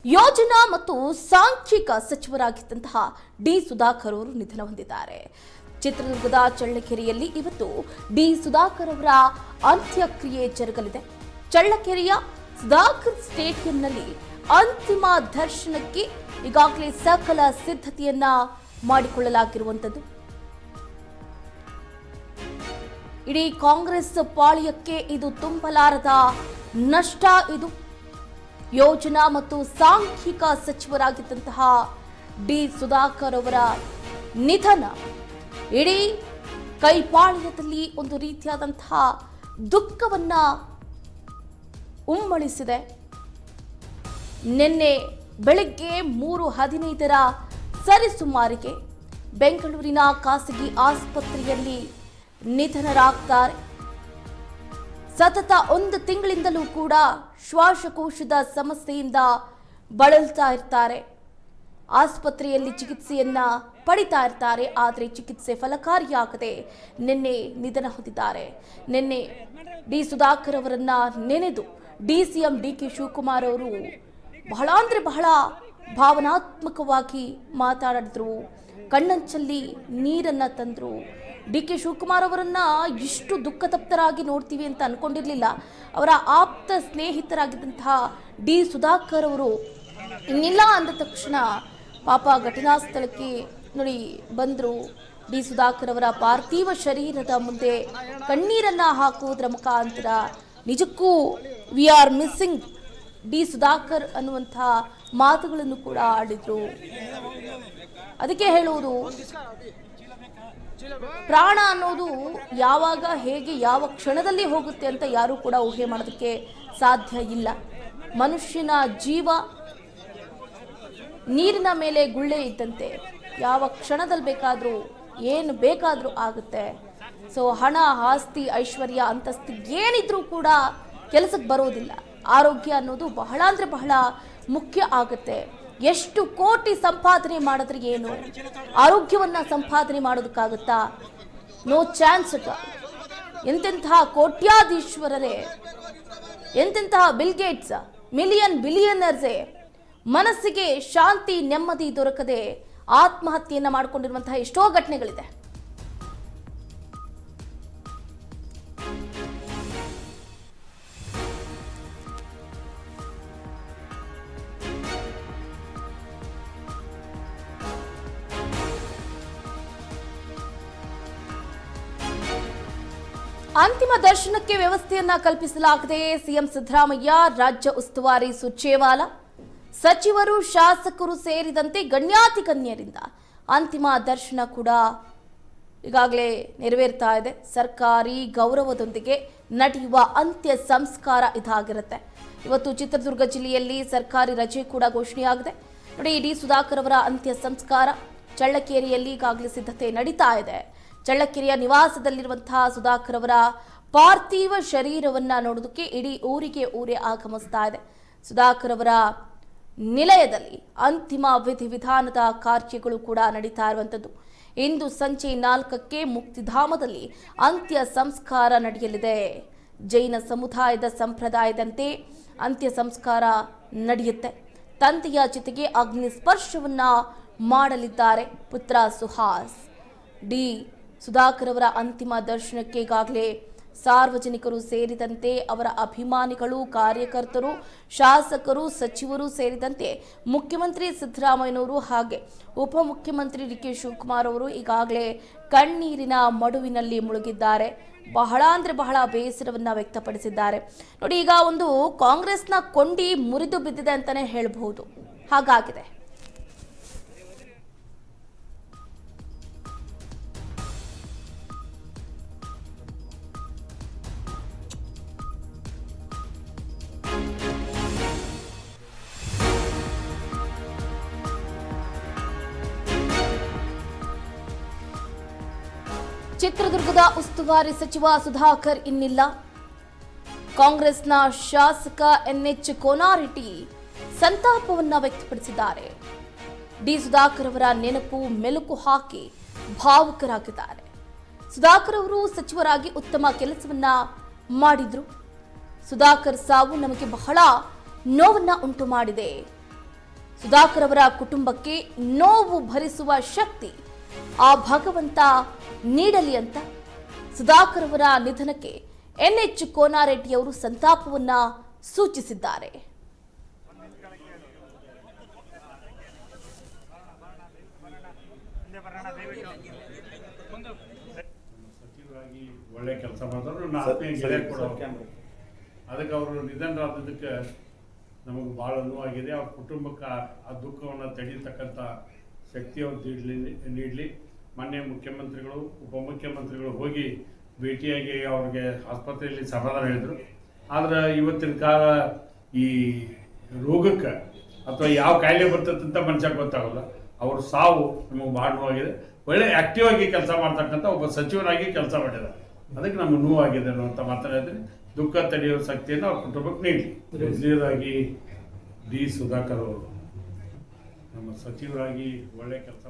ಯೋಜನಾ ಮತ್ತು ಸಾಂಖ್ಯಿಕ ಸಚಿವರಾಗಿದ್ದಂತಹ ಡಿ ಸುಧಾಕರ್ ಅವರು ನಿಧನ ಹೊಂದಿದ್ದಾರೆ. ಚಿತ್ರದುರ್ಗದ ಚಳ್ಳಕೆರೆಯಲ್ಲಿ ಇವತ್ತು ಡಿ ಸುಧಾಕರ್ ಅವರ ಅಂತ್ಯಕ್ರಿಯೆ ಜರುಗಲಿದೆ. ಚಳ್ಳಕೆರೆಯ ಸುಧಾಕರ್ ಸ್ಟೇಡಿಯಂನಲ್ಲಿ ಅಂತಿಮ ದರ್ಶನಕ್ಕೆ ಈಗಾಗಲೇ ಸಕಲ ಸಿದ್ಧತೆಯನ್ನ ಮಾಡಿಕೊಳ್ಳಲಾಗಿರುವಂತದ್ದು. ಇಡೀ ಕಾಂಗ್ರೆಸ್ ಪಾಳ್ಯಕ್ಕೆ ಇದು ತುಂಬಲಾರದ ನಷ್ಟ. ಇದು ಯೋಜನಾ ಮತ್ತು ಸಾಂಖ್ಯಿಕ ಸಚಿವರಾಗಿದ್ದಂತಹ ಡಿ ಸುಧಾಕರ್ ಅವರ ನಿಧನ ಇಡೀ ಕೈಪಾಳ್ಯದಲ್ಲಿ ಒಂದು ರೀತಿಯಾದಂತಹ ದುಃಖವನ್ನ ಉಮ್ಮಳಿಸಿದೆ. ನಿನ್ನೆ ಬೆಳಗ್ಗೆ 3:15 ಸರಿಸುಮಾರಿಗೆ ಬೆಂಗಳೂರಿನ ಖಾಸಗಿ ಆಸ್ಪತ್ರೆಯಲ್ಲಿ ನಿಧನರಾಗ್ತಾರೆ. ಸತತ 1 ತಿಂಗಳಿಂದಲೂ ಕೂಡ ಶ್ವಾಸಕೋಶದ ಸಮಸ್ಯೆಯಿಂದ ಬಳಲ್ತಾ ಇರ್ತಾರೆ. ಆಸ್ಪತ್ರೆಯಲ್ಲಿ ಚಿಕಿತ್ಸೆಯನ್ನ ಪಡಿತಾ ಇರ್ತಾರೆ. ಆದರೆ ಚಿಕಿತ್ಸೆ ಫಲಕಾರಿಯಾಗದೆ ನಿನ್ನೆ ನಿಧನ ಹೊಂದಿದ್ದಾರೆ. ನಿನ್ನೆ ಡಿ ಸುಧಾಕರ್ ಅವರನ್ನ ನೆನೆದು ಡಿಸಿಎಂ ಡಿಕೆ ಶಿವಕುಮಾರ್ ಅವರು ಬಹಳ ಭಾವನಾತ್ಮಕವಾಗಿ ಮಾತಾಡಿದ್ರು. ಕಣ್ಣಂಚಲ್ಲಿ ನೀರನ್ನ ತಂದ್ರು. ಡಿಕೆ ಶಿವಕುಮಾರ್ ಅವರನ್ನ ಇಷ್ಟು ದುಃಖತಪ್ತರಾಗಿ ನೋಡ್ತೀವಿ ಅಂತ ಅನ್ಕೊಂಡಿರ್ಲಿಲ್ಲ. ಅವರ ಆಪ್ತ ಸ್ನೇಹಿತರಾಗಿದ್ದಂತಹ ಡಿ ಸುಧಾಕರ್ ಅವರು ಇನ್ನಿಲ್ಲ ಅಂದ ತಕ್ಷಣ ಪಾಪ ಘಟನಾ ಸ್ಥಳಕ್ಕೆ ಬಂದ್ರು. ಡಿ ಸುಧಾಕರ್ ಅವರ ಪಾರ್ಥಿವ ಶರೀರದ ಮುಂದೆ ಕಣ್ಣೀರನ್ನ ಹಾಕುವುದರ ಮುಖಾಂತರ ನಿಜಕ್ಕೂ we are missing D Sudhakar ಅನ್ನುವಂಥ ಮಾತುಗಳನ್ನು ಕೂಡ ಆಡಿದ್ರು. ಅದಕ್ಕೆ ಹೇಳುವುದು, ಪ್ರಾಣ ಅನ್ನೋದು ಯಾವಾಗ ಹೇಗೆ ಯಾವ ಕ್ಷಣದಲ್ಲಿ ಹೋಗುತ್ತೆ ಅಂತ ಯಾರೂ ಕೂಡ ಊಹೆ ಮಾಡೋದಕ್ಕೆ ಸಾಧ್ಯ ಇಲ್ಲ. ಮನುಷ್ಯನ ಜೀವ ನೀರಿನ ಮೇಲೆ ಗುಳ್ಳೆ ಇದ್ದಂತೆ, ಯಾವ ಕ್ಷಣದಲ್ಲಿ ಬೇಕಾದರೂ ಏನು ಬೇಕಾದರೂ ಆಗುತ್ತೆ. ಸೊ ಹಣ, ಆಸ್ತಿ, ಐಶ್ವರ್ಯ, ಅಂತಸ್ತು ಏನಿದ್ರೂ ಕೂಡ ಕೆಲಸಕ್ಕೆ ಬರೋದಿಲ್ಲ. ಆರೋಗ್ಯ ಅನ್ನೋದು ಬಹಳ ಮುಖ್ಯ ಆಗುತ್ತೆ. ಎಷ್ಟು ಕೋಟಿ ಸಂಪಾದನೆ ಮಾಡಿದ್ರೆ ಏನು, ಆರೋಗ್ಯವನ್ನ ಸಂಪಾದನೆ ಮಾಡೋದಕ್ಕಾಗುತ್ತಾ? No chance at all. ಎಂತೆಂತಹ ಕೋಟ್ಯಾಧೀಶ್ವರರೇ, ಎಂತೆಂತಹ ಬಿಲ್ಗೇಟ್ಸ್, ಬಿಲಿಯನರ್ಸೇ ಮನಸ್ಸಿಗೆ ಶಾಂತಿ ನೆಮ್ಮದಿ ದೊರಕದೆ ಆತ್ಮಹತ್ಯೆಯನ್ನ ಮಾಡಿಕೊಂಡಿರುವಂತಹ ಎಷ್ಟೋ ಘಟನೆಗಳಿದೆ. ಅಂತಿಮ ದರ್ಶನಕ್ಕೆ ವ್ಯವಸ್ಥೆಯನ್ನ ಕಲ್ಪಿಸಲಾಗಿದೆ. ಸಿಎಂ ಸಿದ್ದರಾಮಯ್ಯ, ರಾಜ್ಯ ಉಸ್ತುವಾರಿ ಸುರ್ಜೇವಾಲಾ, ಸಚಿವರು, ಶಾಸಕರು ಸೇರಿದಂತೆ ಗಣ್ಯಾತಿಗಣ್ಯರಿಂದ ಅಂತಿಮ ದರ್ಶನ ಕೂಡ ಈಗಾಗಲೇ ನೆರವೇರ್ತಾ ಇದೆ. ಸರ್ಕಾರಿ ಗೌರವದೊಂದಿಗೆ ನಡೆಯುವ ಅಂತ್ಯ ಸಂಸ್ಕಾರ ಇದಾಗಿರುತ್ತೆ. ಇವತ್ತು ಚಿತ್ರದುರ್ಗ ಜಿಲ್ಲೆಯಲ್ಲಿ ಸರ್ಕಾರಿ ರಜೆ ಕೂಡ ಘೋಷಣೆಯಾಗಿದೆ. ನೋಡಿ, ಡಿ ಸುಧಾಕರ್ ಅವರ ಅಂತ್ಯ ಸಂಸ್ಕಾರ ಚಳ್ಳಕೆರೆಯಲ್ಲಿ ಈಗಾಗಲೇ ಸಿದ್ಧತೆ ನಡೀತಾ ಇದೆ. ಚಳ್ಳಕೆರೆಯ ನಿವಾಸದಲ್ಲಿರುವಂತಹ ಸುಧಾಕರ್ ಅವರ ಪಾರ್ಥಿವ ಶರೀರವನ್ನ ನೋಡೋದಕ್ಕೆ ಇಡೀ ಊರೇ ಆಗಮಿಸ್ತಾ ಇದೆ. ಸುಧಾಕರ್ ಅವರ ನಿಲಯದಲ್ಲಿ ಅಂತಿಮ ವಿಧಿವಿಧಾನದ ಕಾರ್ಯಗಳು ಕೂಡ ನಡೀತಾ ಇರುವಂತದ್ದು. ಇಂದು ಸಂಜೆ 4ಕ್ಕೆ ಮುಕ್ತಿಧಾಮದಲ್ಲಿ ಅಂತ್ಯ ಸಂಸ್ಕಾರ ನಡೆಯಲಿದೆ. ಜೈನ ಸಮುದಾಯದ ಸಂಪ್ರದಾಯದಂತೆ ಅಂತ್ಯ ಸಂಸ್ಕಾರ ನಡೆಯುತ್ತೆ. ತಂದೆಯ ಜೊತೆಗೆ ಅಗ್ನಿ ಸ್ಪರ್ಶವನ್ನ ಮಾಡಲಿದ್ದಾರೆ ಪುತ್ರ ಸುಹಾಸ್. ಡಿ ಸುಧಾಕರ್ ಅವರ ಅಂತಿಮ ದರ್ಶನಕ್ಕೆ ಈಗಾಗಲೇ ಸಾರ್ವಜನಿಕರು ಸೇರಿದಂತೆ ಅವರ ಅಭಿಮಾನಿಗಳು, ಕಾರ್ಯಕರ್ತರು, ಶಾಸಕರು, ಸಚಿವರು ಸೇರಿದಂತೆ ಮುಖ್ಯಮಂತ್ರಿ ಸಿದ್ದರಾಮಯ್ಯನವರು ಹಾಗೆ ಉಪಮುಖ್ಯಮಂತ್ರಿ ಡಿಕೆ ಶಿವಕುಮಾರ್ ಅವರು ಈಗಾಗಲೇ ಕಣ್ಣೀರಿನ ಮಡುವಿನಲ್ಲಿ ಮುಳುಗಿದ್ದಾರೆ. ಬಹಳ ಬೇಸರವನ್ನ ವ್ಯಕ್ತಪಡಿಸಿದ್ದಾರೆ. ನೋಡಿ, ಈಗ ಒಂದು ಕಾಂಗ್ರೆಸ್ನ ಕೊಂಡಿ ಮುರಿದು ಬಿದ್ದಿದೆ ಅಂತಾನೆ ಹೇಳಬಹುದು. ಹಾಗಾಗಿದೆ. ಚಿತ್ರದುರ್ಗದ ಉಸ್ತುವಾರಿ ಸಚಿವ ಸುಧಾಕರ್ ಇನ್ನಿಲ್ಲ. ಕಾಂಗ್ರೆಸ್ನ ಶಾಸಕ ಎನ್ಎಚ್ ಕೋನಾರೆಡ್ಡಿ ಸಂತಾಪವನ್ನ ವ್ಯಕ್ತಪಡಿಸಿದ್ದಾರೆ. ಡಿ ಸುಧಾಕರ್ ಅವರ ನೆನಪು ಮೆಲುಕು ಹಾಕಿ ಭಾವುಕರಾಗಿದ್ದಾರೆ. ಸುಧಾಕರ್ ಅವರು ಸಚಿವರಾಗಿ ಉತ್ತಮ ಕೆಲಸವನ್ನ ಮಾಡಿದ್ರು. ಸುಧಾಕರ್ ಸಾವು ನಮಗೆ ಬಹಳ ನೋವನ್ನ ಉಂಟು ಮಾಡಿದೆ. ಸುಧಾಕರ್ ಅವರ ಕುಟುಂಬಕ್ಕೆ ನೋವು ಭರಿಸುವ ಶಕ್ತಿ ಆ ಭಗವಂತ ನೀಡಲಿ ಅಂತ ಸುಧಾಕರ್ ಅವರ ನಿಧನಕ್ಕೆ NH ಕೋನಾರೆಡ್ಡಿಯವರು ಸಂತಾಪವನ್ನ ಸೂಚಿಸಿದ್ದಾರೆ. ಸಚಿವರಾಗಿ ಒಳ್ಳೆ ಕೆಲಸ ಮಾಡಿದ್ರು. ಅದಕ್ಕೆ ಅವರು ನಿಧನರಾದದಕ್ಕೆ ನಮಗೆ ಭಾಳ ನೋವಾಗಿದೆ. ಅವ್ರ ಕುಟುಂಬಕ್ಕೆ ಆ ದುಃಖವನ್ನು ತಡೀತಕ್ಕಂಥ ಶಕ್ತಿ ಅವ್ರು ನೀಡಲಿ. ಮಾನ್ಯ ಮುಖ್ಯಮಂತ್ರಿಗಳು, ಉಪಮುಖ್ಯಮಂತ್ರಿಗಳು ಹೋಗಿ ಭೇಟಿಯಾಗಿ ಅವ್ರಿಗೆ ಆಸ್ಪತ್ರೆಯಲ್ಲಿ ಸಮಾಧಾನ ಹೇಳಿದರು. ಆದರೆ ಇವತ್ತಿನ ಕಾಲ ಈ ರೋಗಕ್ಕೆ ಅಥವಾ ಯಾವ ಕಾಯಿಲೆ ಬರ್ತದಂತ ಮನುಷ್ಯಕ್ಕೆ ಗೊತ್ತಾಗೋಲ್ಲ. ಅವ್ರ ಸಾವು ನಮಗೆ ಭಾಳ ನೋವಾಗಿದೆ. ಒಳ್ಳೆ ಆ್ಯಕ್ಟಿವ್ ಆಗಿ ಕೆಲಸ ಮಾಡ್ತಕ್ಕಂಥ ಒಬ್ಬ ಸಚಿವರಾಗಿ ಕೆಲಸ ಮಾಡಿದ್ದಾರೆ. ಅದಕ್ಕೆ ನಮಗೆ ನೋವಾಗಿದೆ ಅನ್ನುವಂಥ ಮಾತಾಡಿದ್ರೆ ದುಃಖ ತಡೆಯುವ ಶಕ್ತಿಯನ್ನು ಅವ್ರ ಕುಟುಂಬಕ್ಕೆ ನೀಡಲಿ. ಮೊದಲನೇದಾಗಿ ಡಿ ಸುಧಾಕರ್ ಅವರು ನಮ್ಮ ಸಚಿವರಾಗಿ ಒಳ್ಳೆ ಕೆಲಸ